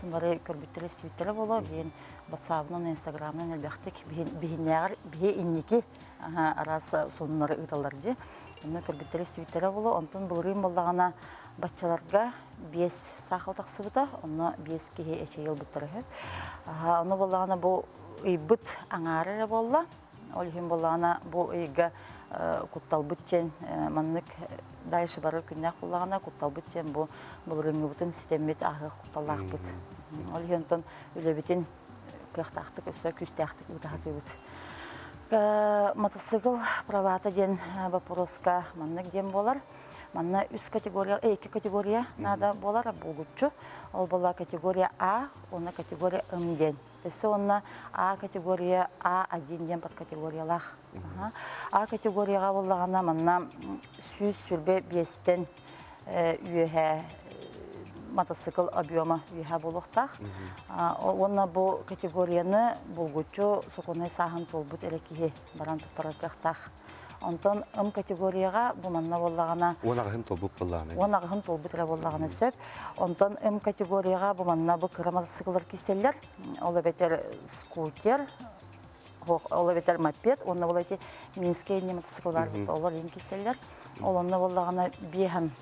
Тумары көрбүттеле свиттеле боло, бен WhatsApp-нан, Instagram-нан элбектик бихиннягар бихе инники арасы соннары ыталлар ди. Онна көрбүттеле свиттеле боло, онтон булрым боллагана баччаларга 5 сахал таксыбыта, онна 5 киһе эчейил буттары. Оны боллагана бу ыйбыт аңары болла. Олхин боллагана бу ыйга кутталбытчен маннык дайшы бары күннәк боллагана кутталбытчен бу булрыңыбытын системет агы кутталлакбыт. Олхинтон үлебитин кыхтактык өсө күстактык утатыбыт. Мотоцикл правата ден вопроска маннык ден болар. Манна үс категория, эки категория надо болар булгучу. Ол бола категория А, она категория М ден. Өсө онна А категория А1 ден под категориялах. А категорияга боллагана манна сүз сүрбе бестен үйе мотоцикл объема үйе болуктак. Онна бу категорияны булгучу соконой сахан толбут элеки баран туттарактак. Онтон М категорияга бу манна боллагана онагын толбуп боллагана. Онагын толбут эле боллагана сөп. Онтон М категорияга бу манна бу мотоциклдар киселлер, ол бетер скутер, ол бетер мопед, онна болайти минские мотоциклдар бит, олар ин киселлер. Ол онна боллагана бихан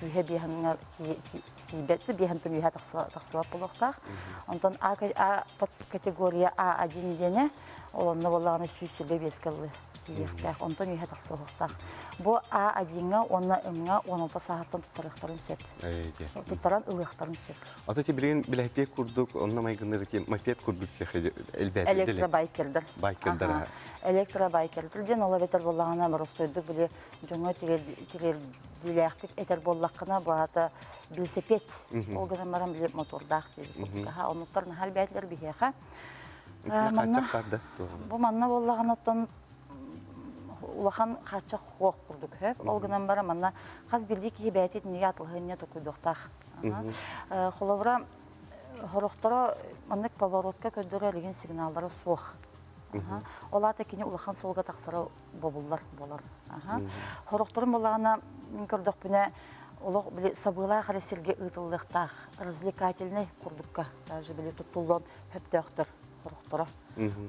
күйе биханга кибетти бихантын үйе таксылап болуктак. Онтон А категория А1 дене, ол онна боллагана сүйсүле бескаллы. Онтон үйе таксылыктак. Бу А1-га, онна М-га 16 сааттан туттарыктарын сөп. Туттаран ылыктарын сөп. Ата тибирин билепек курдук, онна майгыныр ки мафет курдук техе элбет. Электробайкердер. Байкердер. Электробайкердер ден ола бетер боллагана баростойдук биле жоңо тирер дилектик этер боллаккана баата велосипед. Ол гынан баран биле мотордак дейт. Онуттарын хал бетлер бихеха. Бу манна боллаганаттан улахан хача хох курдук хөп. Ол гынан бара манна каз билди ки бәтет неге атылгынне токуйдуктак. Холовра хорохтора маннык поворотка көдөрө деген сигналдары суох. Олата кини улахан солга таксара бобуллар болар. Хорохторун боллагана көрдүк бине улук биле сабыла харесилге ытылдыктак развлекательный курдукка даже биле туттулдон хөптөктөр хорохтора.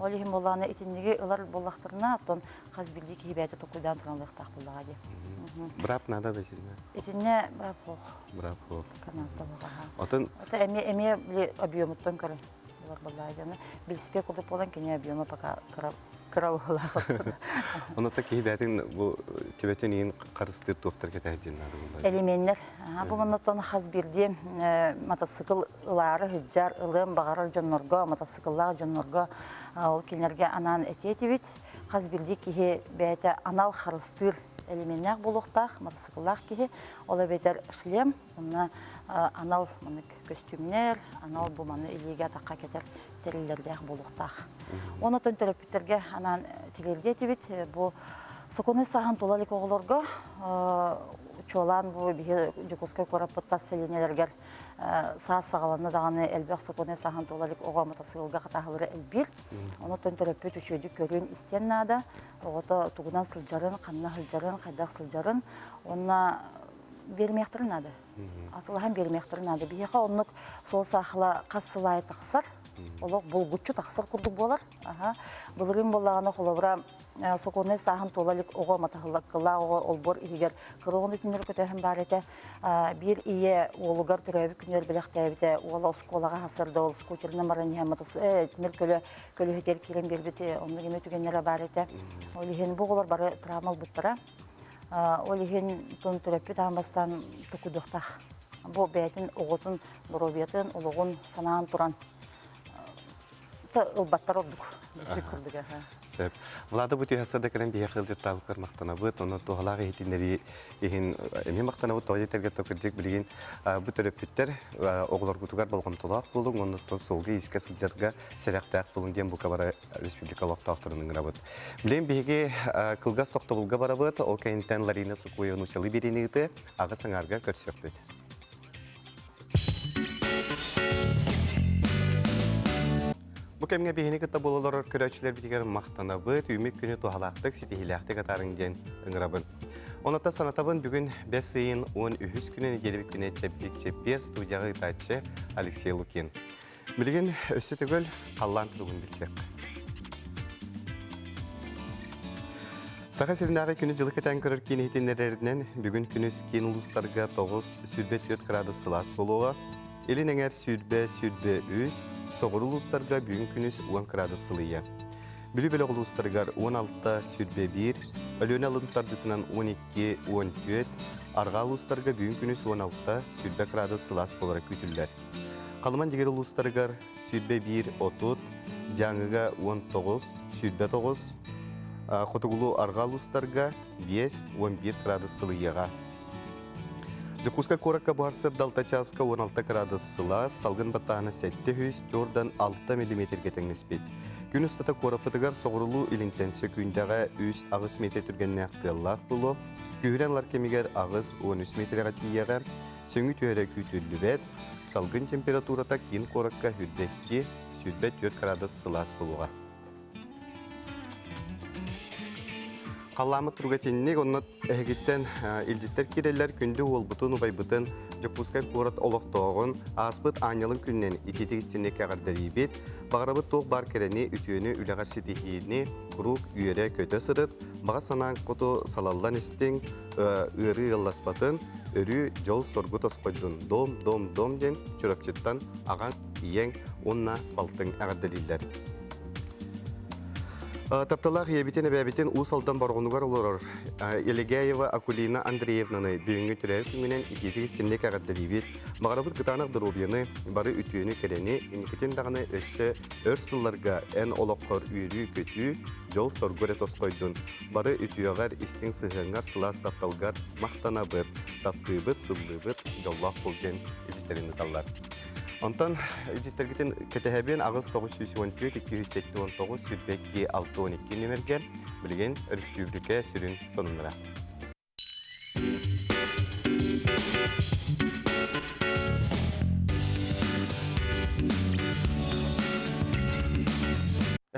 Олихим боллагана итинниги ылар боллактарына тон каз билди ки бәте токуйдан туралыктак боллага ди. Брап надо да сизне. Итинне брап хох. Брап хох. Канатта болага. Отын эме биле объемуттан көрө. Боллагана велосипед курдук болан кене объема пока крабыла. Оны таки бәтин бу тибетен ин карыстыр доктор кетәҗиннәр булды. Элементтер. Бу монотон хаз бирди мотоцикл ылары хыҗар ылым багарар жоннорго мотоцикллар жоннорго ол кинерге анан этетибит хаз бирди ки бәте анал харыстыр элементтер булуктак мотоцикллар ки ола бетер шлем онна анал монык костюмнер анал бу маны илиге такка кетер терилерде булуктак. Онотон терапевттерге анан тилерде тибит бу соконы сахан толалык оголорго чолан бу бие жокоска кораппатта селенелергер саасагаланы даганы элбек соконы сахан толалык ого мотоциклга катагылары элбир. Онотон терапевт үчөдү көрүн истеннада ого тугунан сылжарын канна хылжарын кайдак сылжарын онна бермектер нады. Атылхан бермектер нады. Бияха оннук сол сахла кассылай таксар. Олок булгучу таксар курдук болар. Булрым боллаганы холобра соконный сахан толалик ого матахлаккыла ого олбор игер кырогын үтүнөр көтөһөн бар эте бир ие олугар төрөбү күнөр белектебите ола сколага хасырда ол скутерне марани матас тимер көлө хетер кирен бербите онны кеме түгеннере бар эте олихен буголор бары травмал буттара олихен тон төрөпү тамастан тукудуктах бу бетин оготун боробиятын ологун санаан туран баттар олдук Сеп. Влада бути хасада керен бия хылжы талкар мактана бут, оны тогалага хитинери ихин эми мактана бут тоятерге токыржык билген бу төрөпүттер оглор гутугар болгон толак болдуң, оны тон солга иске сылжарга серактак болуң ден бу кабара республикалык тактырының рабыт. Билен биге кылгас токтобулга барабыт, ол кайынтан Ларина Сукуевну чалы беренети ага саңарга көрсөкпөт. Бу кемге бейіне кітті болылар көрәтшілер бітігер мақтана бұд, үймек күні туғалақтық сетихиляқты қатарын ден ұңырабын. Онатта санатабын бүгін 5 сайын 13 күнін елбек күні чеппек студияғы ұтатшы Алексей Лукин. Білген өсі түгіл қаллан тұлығын білсек. Саға серінағы күні жылы кәтен көрір кейін етенлерінен бүгін күніс кен ұлыстарға 9-4 градус сылас болуға, елін әңер сүрбе үз, соғыр ұлыстарға бүгін күніс 10 градус сылыя. Бүлі-бөлі ұлыстарға 16-1, өліні алынтар дүтінен 12-14, арға ұлыстарға бүгін күніс 16-1 градус сылас болаrak күтілдер. Қалыман дегер ұлыстарға 1-30, жаңыға 19-9, Хотугулу арга лустарга 5-11 градус сылыяға. Жукуска коракка барсыр далтачаска 16 градус сыла, салгын батағына 7-4-6 мм кетеңіспет. Күн ұстата корапытығар соғырылу илінтенші күндіға 3 ағыз метр түргенне ақтылақ бұлы, күйіренлар кемегер ағыз 13 метрға тияға, сөңі түйері күйтілі бәд, салгын температурата кейін коракка хүрдекке 4 градус сылас бұлыға. Қаламы тұруға тенінек, оны әгеттен елжеттер керелер күнді ол бұтын, ұбай бұтын, жүкпұскай қорат олықтоғын, аспыт анялын күннен итетігістенек ағардар ебет, бағарабыт тоқ бар керені үтіөні үліғар сетихиіне, құруқ үйері көті сырыт, баға санаң құты салалдан істен ұйры ғыласпатын, өрі жол сорғы тосқойдың дом ден чүрапчыттан аған иең онна балтың ағардар Тапталақ ебітен әбәбітен ұсалдан барғынығар олар Елегеева Акулина Андреевнаны бүйінгі түрәйі күнгінен икетігі стеннек ағаддар ебет. Мағарабыт қытанық дұробияны бары үтіөні керені, инекетен дағаны өсі өрсылларға ән олаққар үйрі көті жол соргөре тосқойдың. Бары үтіоғар істің сығыңар сылас тапталғар мақтана бұд, таптығы бұд, сылғы бұд, жоллақ болген едістеріні талар. Онтан үжеттергетін кәтәхәбен ағыз 914-279 сүрбекке 612 нөмерге білген республика сүрін соныңыра.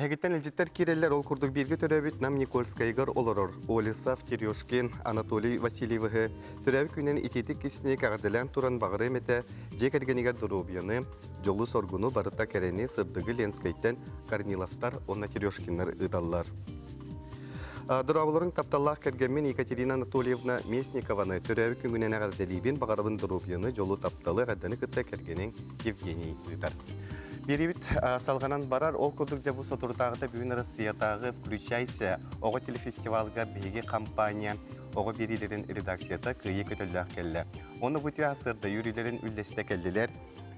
Әгеттен әлжеттер керелер ол күрдік берге түрәбіт нам Никольскайгар оларыр. Олесав, Терешкин, Анатолий Васильевығы түрәбі күнен итетік кесіне кағырдылан тұран бағыры мәті жек әргенегер дұрубияны, жолы соргуну барыта кәрені сырдығы Ленскайттен Корниловтар, онна Терешкинлар ұдалар. Дұрабыларын тапталлақ кәргенмен Екатерина Анатольевна Местникованы түрәбі күнінен ағардалибен бағарабын дұрубияны жолы тапталы ғаданы күтті кәргенен Евгений ұйдар. Беребит салғанан барар, ол көдік жабу сотыртағыда бүгін Россиятағы включайся оғы телефестивалға бейге компания оғы берилерін редакцията күйе көтілдіғ келі. Оны бұты асырда юрилерін үллесті келділер.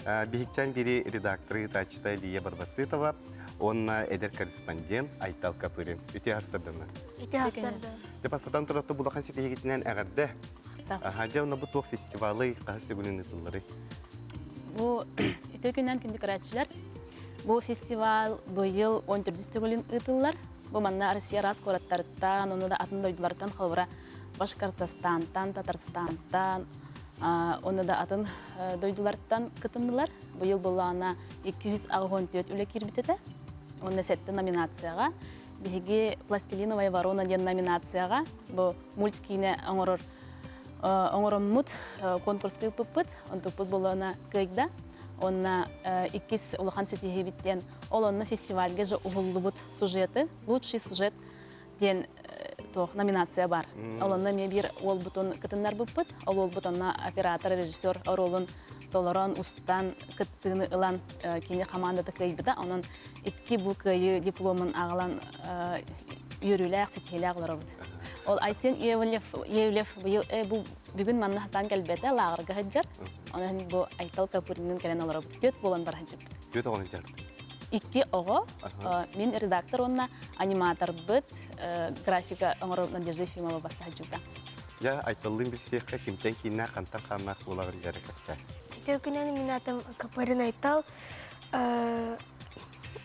Бейікчан бері редакторы Тачта Лия Барбасытова, онна әдер корреспондент Айтал Капыры. Үте асырдымы? Үте асырды. Деп асырдан тұраты бұлақан сеті егетінен әғарды. Хадя оны бұт оқ фестивалы қағыз төгінің ұтылары. Бұл үті күннен күнді көрәтшілер. Бұл фестиваль бұйыл 14 түгілін ұтылар. Бұл манна Россия раз қораттарыттан, оны да атын дойдылардан қалбыра Башқартастантан, Татарстантан, оны да атын дойдылардан күтінділер. Бұйыл бұлағына 214 үлі кербітеді. Оны сәтті номинацияға. Беге «Пластилиновая ворона» ден номинацияға. Бұл мультикіне оңырыммыт конкурсқа ұппыт, ұппыт болуына көйді. Онна иккис улахан сетихи биттен ол онна фестивальге же уғылды бұд сюжеті, лучший сюжет ден номинация бар. Олонна мен бир ол бутон кытыннар буппут, ол бутонна оператор, режиссер оролун толорон устан кыттыны ылан кине командада кыйбыда, онун 2 бу кыйы дипломын агалан үйрүләк сетеләк ларабыд. Ол Айсен Евлев бу бүгүн манна хастан келбете лагырга хаҗар. Онун бу Айтал Капуринин келен аларабыд. Төт болон бар хаҗып. Төт болон жарды. 2 ого, мен редактор онна аниматор бит, графика оңор Надежда Ефимова баста хаҗыда. Я Айталдын билсекке кимтен кине кантан камак булагын жаракатса. Төкүнен мен атым Капурин Айтал.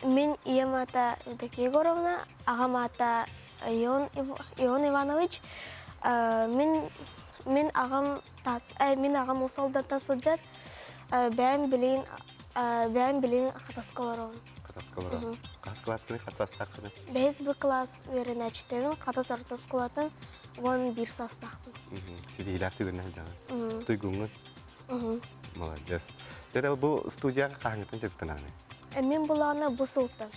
Мен Иемата Егоровна, Агамата Ион Иванович. Мен ағам осалдата сылжат. Бәйін білейін қатаскаларым. Қатаскаларым. Қас класс кіні, қас астақыны? Бәйіз бір класс верін әчіттерін, қатас артаскалатын, оған бір састақпын. Сиде илақ түгінен жаңын? Тұйгыңын? Молодец. Жәрі бұл студияға қағыңытын жүрттін ағын? Мен бұлағына бұл сылттан.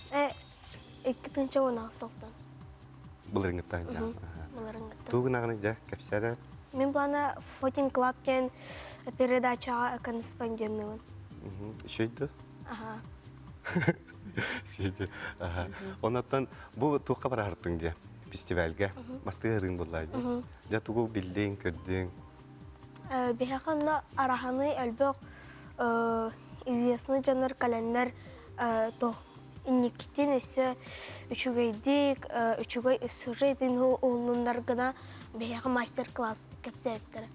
2-тінші оны сылттан. Бұл рыңғыттан жаңын? Бұл рыңғыттан. Туғын ағыны жә, кәпсәрі? Мен бұлағына Фотин Клаптен передачаға корреспондентнымын. Шөйді? Ага. Шөйді. Онаттан бұл туққа бар артың де, фестивальге. Мастығы рың бұлайды. Жа туғы білдің, көрдің? Бейхақында араханы әлбіқ известный жанр календар иннекеттен өсі үшігейдік, үшігей сюжетін ұлындарғына бейхақы мастер-класс көпсәйттірі.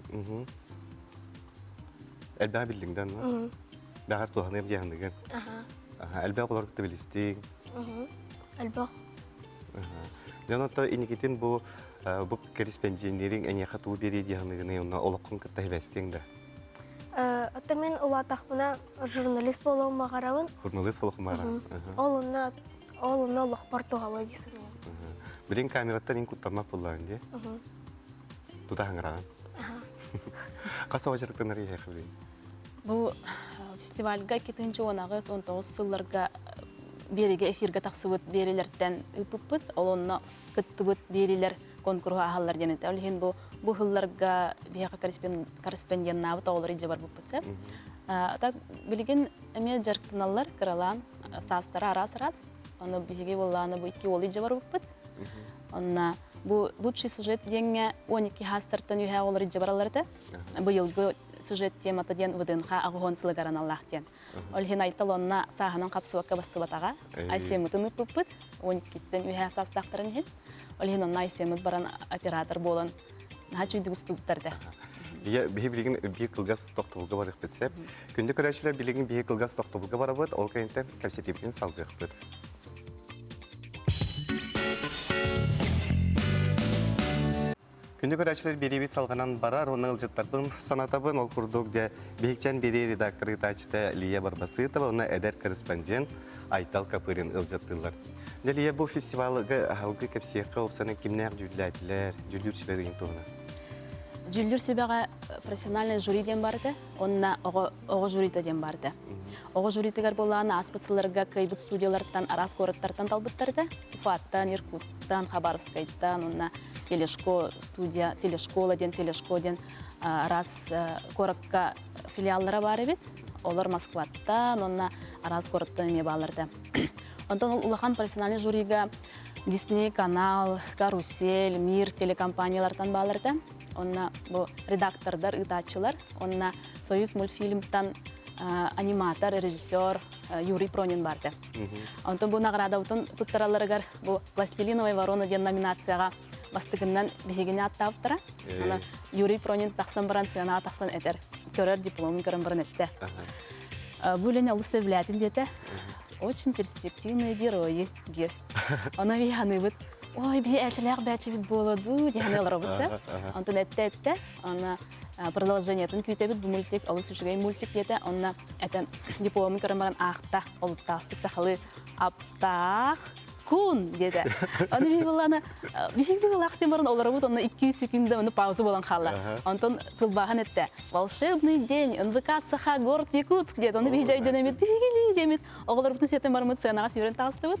Әлбәға білдіңден, ма? Бәғар туғаны ебдеғандығын? Әлбәға бұларықты білістің? Әлбәқ. Жонатта иннекеттен бұл корреспонденттерің әне қатуы бері деғандығыны олыққын күтті әбәстеңді? Ата мен ұлатақпына журналист болуым мағарауын. Журналист болуым мағарауын? Олына ұлықпар туғалы дейсің. Білен камераттан ең күттамақ болағын де? Тұтағын ғыраған? Қасы оғажырықтан әрі әйқы білейін? Бұл фестивальға 2-19 сылларға береге эфирге тақсыбыт берелерден үпіппіт, ол онына күттібіт берелер конкурға ағалар денеті. Олген бұл ғылларға бейіға корреспондент набыт оғылар иджа бар бұппытсы. Так, білген әме жарықтыналар кыралан састары арас-арас. Оны бейге болағаны бұл 2 ол иджа бар бұппыт. Онына бұл лучший сюжет денге 12 хастыртын үйе оғылар иджа бараларды. Бұл елгі сюжет темата ден вдынға ағуғын сылығаран Аллах ден. Олген айтыл онына сағынан қапсываққа басыбатаға. Айсемітін үппіт, 12-тен үйе састақтарын хен. Олген онына айсеміт баран оператор болын. Хачуйды ұстуыптарды. Бейі білген бейі қылғас тоқтығылға барық бітсеп. Күнді көрәшілер білген бейі қылғас тоқтығылға бара бұд, ол кәйінтен кәпсетепкен салғық бұд. Күнді көрәшілер беребет салғанан барар, оның ұлжыттарбын санатабын ол күрдік де бейікчен бері редакторы тачты Лия Барбасытова, оны әдер корреспондент Айтал Капурин ұлжыттылар. Лия бұл фестивалығы ғалғы кәпсеққа опсаны кімнәқ жүрләділер, жүрлүр сөберген туғына? Жүрлүр сөбеға профессиональный жюри ден барды, онына оғы жюрита ден барды. Оғы жюритігер болағына аспыцыларға кайбыт студиялардан, арас городтардан талбыттарды. Уфаттан, Иркуттан, Хабаровскайттан, онына телешкола ден арас городқа филиаллары бар бит. Олар Москваттан, онына арас городтан еме баларды. Онтан ол улахан профессиональный жюриға Disney канал, Карусель, Мир телекомпаниялардан баларды. Онна бұл редактордар, ытачылар. Онна Союз мультфильмтан аниматор, режиссер Юрий Пронин барды. Онтан бұл нағырада тұттараларығар бұл «Пластилиновая ворона» ден номинацияға бастығынан бігіне аттауыптыра. Юрий Пронин тақсан баран сыянаға тақсан әтер. Көрер дипломын көрін баран әтті. Бұл әне ұлысы өвіләтін деді. Очень перспективные герои. Она вияны бұд. Ой, бей әчіләқ бәчі бит болады, дегені алар бұдсы. Онтан әтті, оны продолжениетін күйті бит, бұл мультик, олы сүшігей мультик деді. Оны әті дипломын көрін баран ақтақ, олыптағыстық сақылы аптақ күн деді. Оны бей боланы, бейік бұл ақтен баран олар бұд, оны 200 секунда оны паузы болан қалы. Онтан тұлбаған әтті. Волшебный день, НВК Саха, город Якутск деді. Оны бей жайден әмет, бейгелей демет. Оғылар бұтын сетін бармыд сценаға сүйрен тағысты бұд.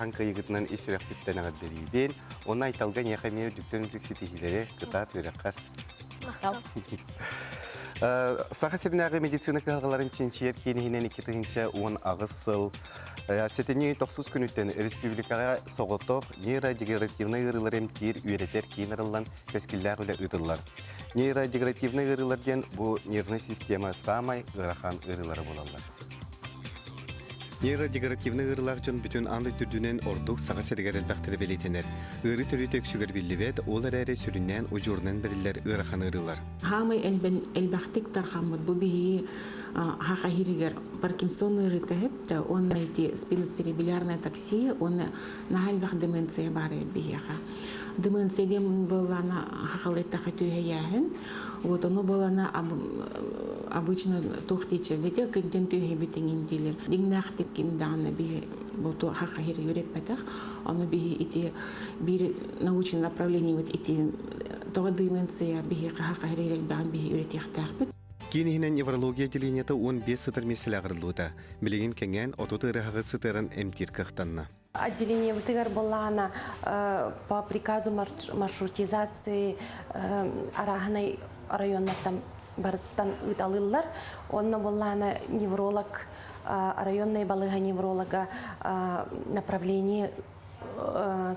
улахан кайгытынан исүрәк биттенәгә дәрибен, оны айталган яхамия дүктен дүкситихиләре кыта түрәккәр. Саха сирнәгы медицина калгаларын чинчиер кенеһинен 2-10 агысыл сетени 9 күнүттен республикага соготок нейродегенеративный ырылар эмтир үйрәтер кейнарылан кескилләр үле ытыллар. Нейродегенеративный ырылардан бу нервный система самай ырахан ырылары булалар. Нейродегенеративный ырылар жон бүтүн андай түрдүнен ордук сага сергерел бактыры белетенер. Ыры төрүтөк сүгөр биллибет, олар әре сүрүннән ужурнан берилер ырахан ырылар. Хамай элбахтик тархамыт бу бии хахахиригер Паркинсон ырытып, он найти спиноцеребральная атаксия, он нахальбах деменция бары бияха. Деменция дем была на хахалета хатуяхен, вот оно было на обычно тухтичер, дете контент тюхебитин дилер. Дигнахтик киндана би вот хахахир юрепетах, оно би эти би научное направление вот эти то деменция би хахахир дан би юретехтахбит. Кинихинен неврология делениеті 15 сытыр месел ағырылуыда. Білеген кәнген отуты ырағығы сытырын әмтир қықтанна. Отделение ВТГР была по приказу маршрутизации арахной районных там барыттан ыталылар. Онна была невролог, районный балыга невролога направление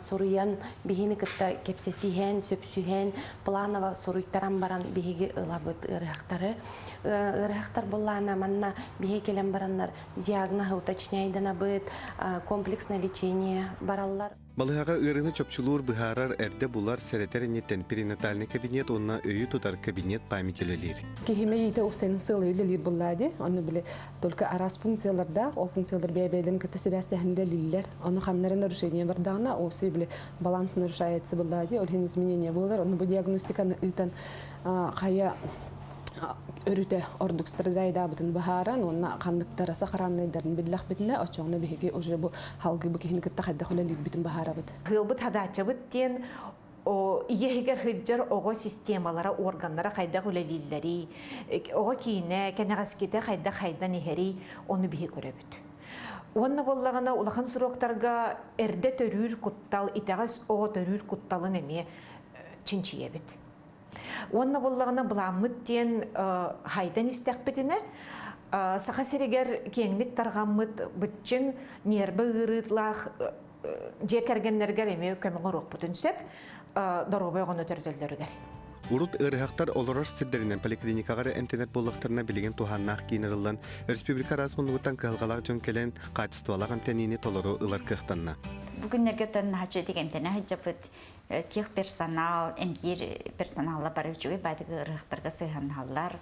Суруян бигини кытта кепсестиген, сөпсүген, планово суруйттаран баран биги ылабыт ырыхтары. Ырыхтар боллана манна биги келен бараннар диагнозы уточняйдана быт, комплексное лечение бараллар. Балыгага ырыны чопчулур быхарар эрде булар сәретеринеттен перинатальный кабинет, онна өйі тутар кабинет памятелелер. Кихиме ите усен сылы үлелер буллади, оны биле только арас функцияларда, ол функциялар бәйбәйден кытты себәсте хәнде лиллер, оны ханнарын нарушение бардагына, ол биле баланс нарушается буллади, ол хен изменения булар, оны бу диагностиканы итан кая өрүтө ордук страдайда бутун бахаран, онна кандыктара сахараннайдарын биллах битне, очоңна биһиги уже бу халгы бу кихин кытта хадда холелик битин бахарабыт. Хылбыт хадачабыт тен иехигер хыджар ого системалара органнара хайда холелиллери, ого кийне кенегаските хайда хайдан ихери, оны биһи көрөбүт. Онна боллагана улахан суроктарга эрде төрүр куттал итагас ого төрүр кутталын эме чинчиебит. Онна боллагана буламыт тен хайдан истекпетине саха серегер кеңлик таргаммыт бытчың нербы ырытлах жекергеннергер эме көмөңөр окпутун сөп доробой оғын өтірділдерігер. Урут ырыхактар олорор сирдеринен поликлиникагар интернет боллактарына билеген туханнах кинерылан республика расмунугутан калгалак жон келен качестволаган тенини толору ылар кыхтанна. Бүгүннерге тон хачы дегем тене хажапыт тех персонал, эмгир персонала барычуй бадыгы ырыхтарга сыйганналар,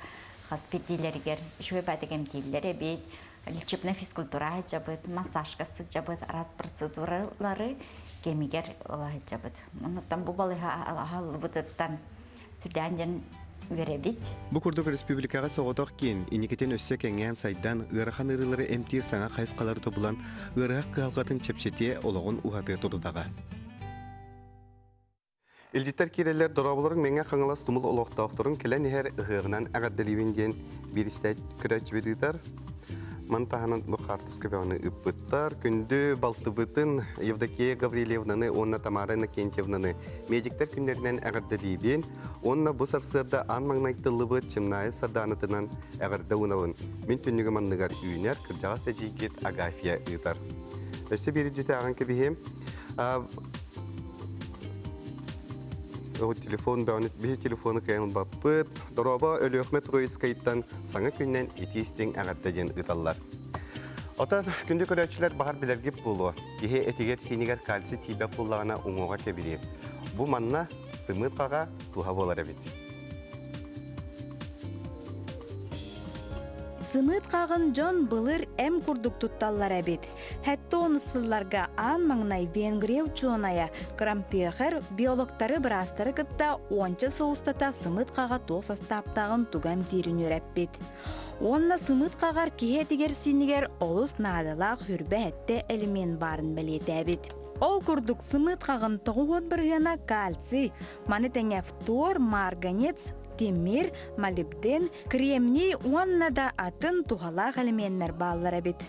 хоспиталлергер шуй бадыгем тиллере бит лечебная физкультура хажапыт, массажка сыджапыт, раз процедуралары кемигер хажапыт. Монтан бу балыга алабыттан Сүрдәнден веребит. Бу курдук республикага соготок кийин иникетен өссө кеңген сайдан ырыхан ырылары эмтир саңа кайскалары тобулан ырыак калгатын чепчетие ологон ухаты турдага. Илжиттер кирелер дороболорун меңе каңалас тумул олоктоокторун келен эхер ыгыгынан агадделибинген биристет күрөч бедитар. Мантаханын бу картыс көбөөнү ыппыттар күндү балтыбытын Евдокия Гаврилевнаны, онна Тамара Иннокентьевнаны медиктер күннеринен агадделибин, онна бу сарсырда ан маңнайтылыбыт чымнайы сарданытынан агырда унабын. Мен түннүгө манныгар үйнер кыржага сажигет Агафия ыйтар. Өсө бери жете аган кебихем телефон бәүнет бе телефоны кайын баппыт дороба өлөхмет Троицкайттан саңа күннен этистең агаттаден ыталлар. Ота күндө көрөчүлөр багар билергип болу. Кихе этигер синигер кальций тибе буллагана уңуга кебилер. Бу манна сымыткага туха болар бит. Сымыт қағын жон былыр әм күрдік тұтталар әбет. Хәтті онысылларға ан маңнай Венгрия ученая Крампехер биологтары бірастары кітта 10 соустата сымыт қаға тоқ састаптағын тугам терін өрәппет. Онна сымыт қағар кехетігер синігер олыс надылақ хүрбі әтті элемент барын білеті әбет. Ол күрдік сымыт қағын тұғығын біргена кальций, манетеңе фтор, марганец, темир, молибден, кремний, онна да атын тухалақ элементтер баллар бит.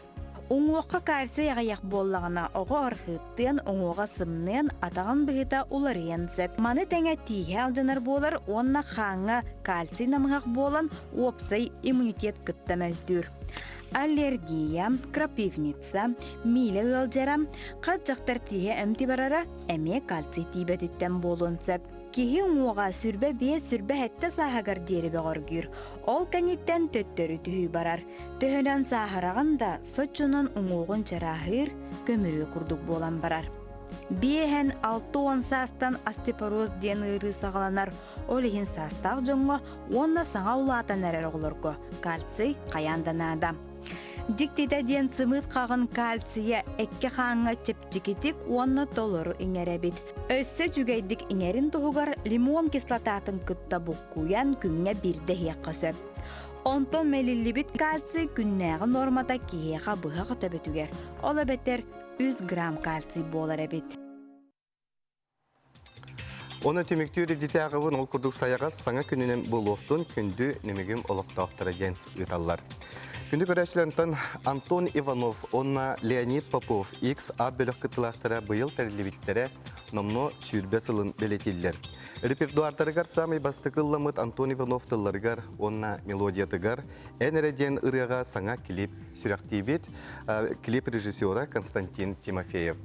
Оңуаққа кальций аяқ боллағына оғы архыттен, оңуға сымнен атаған бұғыта улар енсет. Маны тәңе тиге алжанар болар, онна қаңа кальций намығақ болан, опсай иммунитет күттамәлдір. Аллергия, крапивница, миле ғылжара, қатжақтар тиге әмті барара, әме кальций тибетіттен болуынсеп. Кихи оңуға сүрбе бе сүрбе әтті сағағар дері беғаргүр. Ол кәнеттен төттөрі түйі барар. Төхінен сағараған да сочунun оңуғын жарағыр, көмірі күрдік болан барар. Бейхен 6-10 састан остеопороз ден ұры сағаланар. Олеген састақ жоңға онна саңа ұлатан әрер оғылырғы. Кальций қаяндан адам. Диктеті ден сымыт қағын кальция әкке қаңға чепчекетік онна толыры іңеребет. Өссі жүгейдік іңерін тұғығар лимон кислотатын күтті бұққуян күнне бірді хеққысып. 10 мл кальций күннәғы нормада кейеға бұға қыта бетігер. Ола бетер 100 грамм кальций болар әбет. Оны төміктері жете ағывын ол күрдік саяғас саңа күнінен бұл оқтын күнді немегім олықтақтыры ген ұталар. Күнді көрәшілерінтен Антон Иванов, онна Леонид Попов, X-A бөлік қытылақтыра бұйыл тәрілебіттері номно сүрбе сылын белетелдер. Репертуартарыгар самый бастықылламыт Антон Иванов тылларыгар, онна мелодиятыгар, әнереден ырыға саңа клип сүрәқтейбет, клип режиссера Константин Тимофеев.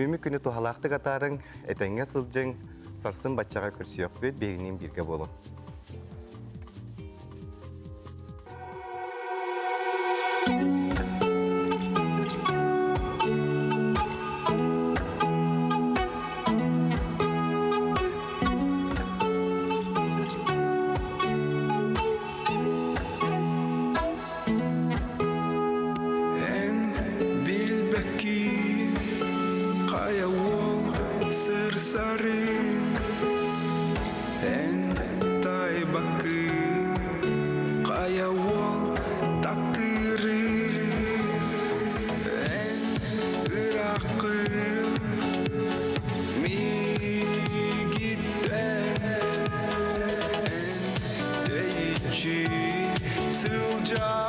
Үмі күні тухалақты қатарың, әтәңе сылжың, сарсын батчаға көрсіяқ бөт бейгінен бірге болу. Sılca